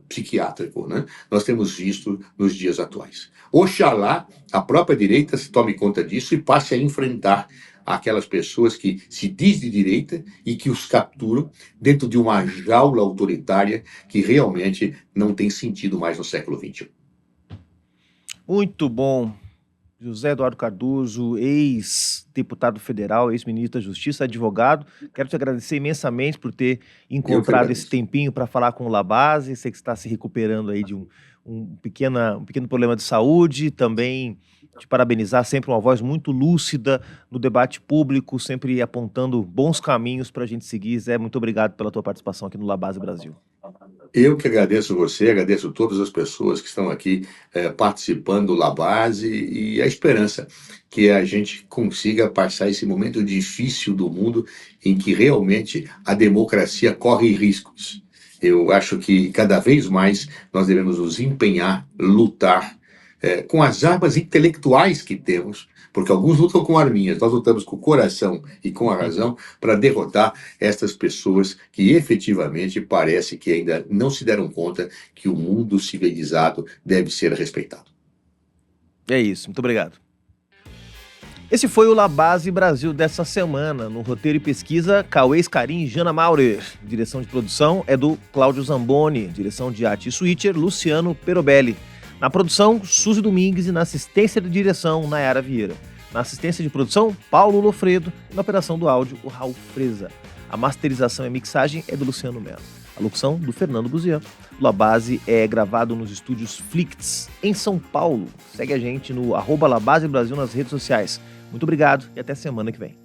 psiquiátrico, né? Nós temos visto nos dias atuais. Oxalá a própria direita se tome conta disso e passe a enfrentar aquelas pessoas que se diz de direita e que os capturam dentro de uma jaula autoritária que realmente não tem sentido mais no século XXI. Muito bom. José Eduardo Cardoso, ex-deputado federal, ex-ministro da Justiça, advogado. Quero te agradecer imensamente por ter encontrado esse tempinho para falar com o Labase. Sei que você está se recuperando aí de um pequeno problema de saúde. Também te parabenizar, sempre uma voz muito lúcida no debate público, sempre apontando bons caminhos para a gente seguir. Zé, muito obrigado pela tua participação aqui no Labase Brasil. Eu que agradeço você, agradeço todas as pessoas que estão aqui participando do Labase e a esperança que a gente consiga passar esse momento difícil do mundo em que realmente a democracia corre riscos. Eu acho que cada vez mais nós devemos nos empenhar, lutar com as armas intelectuais que temos, porque alguns lutam com arminhas, nós lutamos com o coração e com a razão para derrotar estas pessoas que efetivamente parece que ainda não se deram conta que o mundo civilizado deve ser respeitado. É isso, muito obrigado. Esse foi o Labase Brasil dessa semana. No roteiro e pesquisa, Cauê Scarim e Jana Maurer. Direção de produção é do Cláudio Zamboni. Direção de arte e switcher, Luciano Perobelli. Na produção, Suzy Domingues e na assistência de direção, Nayara Vieira. Na assistência de produção, Paulo Lofredo. E na operação do áudio, o Raul Freza. A masterização e mixagem é do Luciano Mello. A locução, do Fernando Buzian. O Labase é gravado nos estúdios Flicts, em São Paulo. Segue a gente no @Labase Brasil nas redes sociais. Muito obrigado e até semana que vem.